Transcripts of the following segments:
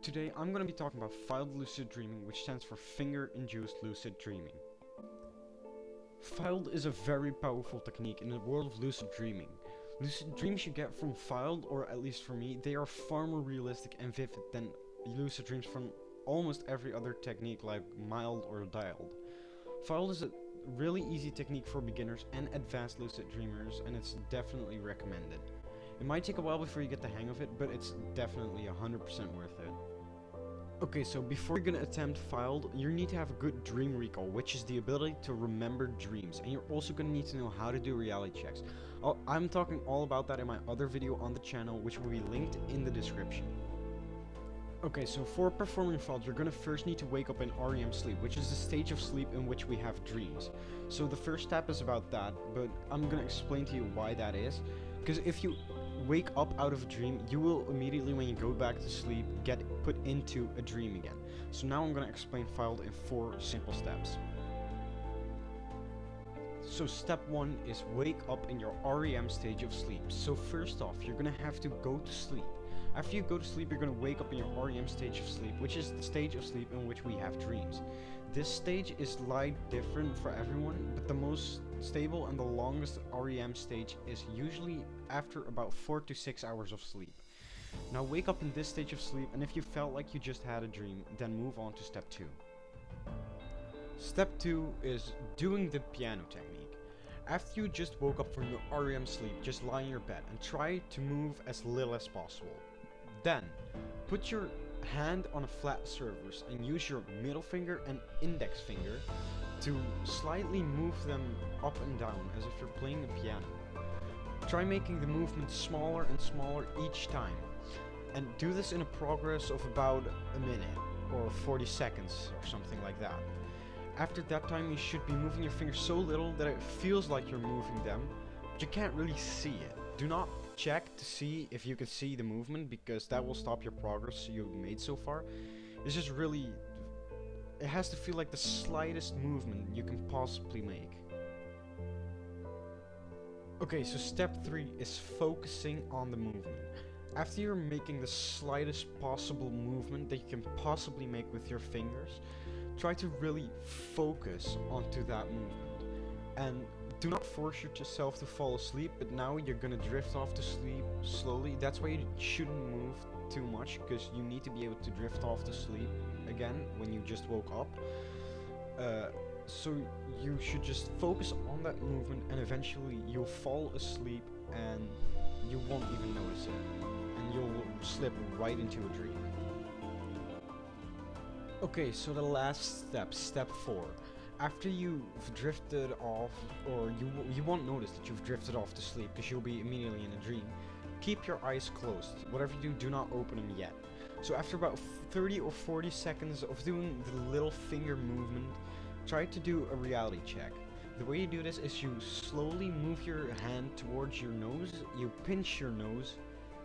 Today I'm going to be talking about FILD Lucid Dreaming, which stands for Finger Induced Lucid Dreaming. FILD is a very powerful technique in the world of lucid dreaming. Lucid dreams you get from FILD, or at least for me, they are far more realistic and vivid than lucid dreams from almost every other technique like mild or dialed. FILD is a really easy technique for beginners and advanced lucid dreamers, and it's definitely recommended. It might take a while before you get the hang of it, but it's definitely 100% worth it. Okay, so before you're gonna attempt FILD, you need to have a good dream recall, which is the ability to remember dreams, and you're also gonna need to know how to do reality checks. I'm talking all about that in my other video on the channel, which will be linked in the description. Okay, so for performing FILD, you're gonna first need to wake up in REM sleep, which is the stage of sleep in which we have dreams. So the first step is about that, but I'm gonna explain to you why that is, because if you wake up out of a dream, you will immediately, when you go back to sleep, get put into a dream again. So now I'm going to explain FILD in 4 simple steps. So step 1 is wake up in your REM stage of sleep. So first off, you're going to have to go to sleep. After you go to sleep, you're going to wake up in your REM stage of sleep, which is the stage of sleep in which we have dreams. This stage is slightly different for everyone, but the most stable and the longest REM stage is usually after about 4 to 6 hours of sleep. Now wake up in this stage of sleep, and if you felt like you just had a dream, then move on to step 2. Step 2 is doing the piano technique. After you just woke up from your REM sleep, just lie in your bed and try to move as little as possible. Then put your hand on a flat surface and use your middle finger and index finger to slightly move them up and down as if you're playing the piano. Try making the movement smaller and smaller each time, and do this in a progress of about a minute or 40 seconds or something like that. After that time, you should be moving your fingers so little that it feels like you're moving them, but you can't really see it. Do not check to see if you can see the movement, because that will stop your progress you've made so far. It's just really, it has to feel like the slightest movement you can possibly make. Okay, so step 3 is focusing on the movement. After you're making the slightest possible movement that you can possibly make with your fingers, try to really focus onto that movement. And do not force yourself to fall asleep, but now you're gonna drift off to sleep slowly. That's why you shouldn't move too much, because you need to be able to drift off to sleep again when you just woke up. So you should just focus on that movement, and eventually you'll fall asleep and you won't even notice it, and you'll slip right into a dream. Okay, so the last step, step 4. After you've drifted off, or you won't notice that you've drifted off to sleep because you'll be immediately in a dream, keep your eyes closed. Whatever you do not open them yet. So after about 30 or 40 seconds of doing the little finger movement, try to do a reality check. The way you do this is you slowly move your hand towards your nose, you pinch your nose,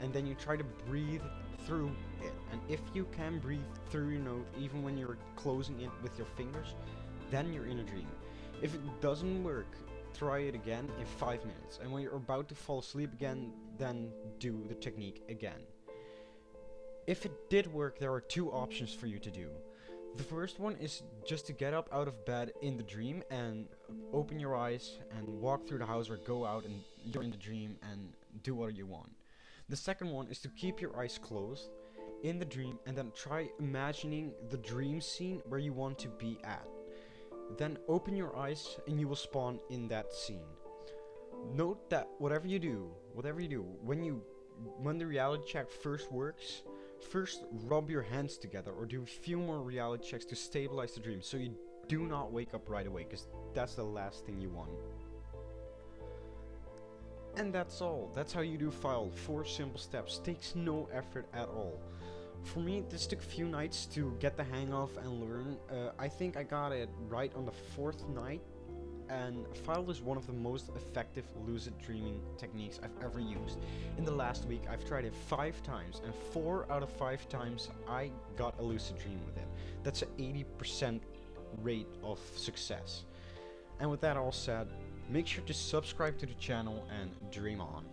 and then you try to breathe through it. And if you can breathe through your nose even when you're closing it with your fingers, then you're in a dream. If it doesn't work, try it again in 5 minutes, and when you're about to fall asleep again, then do the technique again. If it did work, there are 2 options for you to do. The first one is just to get up out of bed in the dream and open your eyes and walk through the house or go out and you're in the dream and do what you want. The second one is to keep your eyes closed in the dream and then try imagining the dream scene where you want to be at. Then open your eyes and you will spawn in that scene. Note that whatever you do, when the reality check first works, first rub your hands together or do a few more reality checks to stabilize the dream, so you do not wake up right away, because that's the last thing you want. And that's all. That's how you do FILD. 4 simple steps. Takes no effort at all. For me, this took a few nights to get the hang of and learn. I think I got it right on the 4th night, and FILD is one of the most effective lucid dreaming techniques I've ever used. In the last week, I've tried it 5 times, and 4 out of 5 times I got a lucid dream with it. That's an 80% rate of success. And with that all said, make sure to subscribe to the channel and dream on.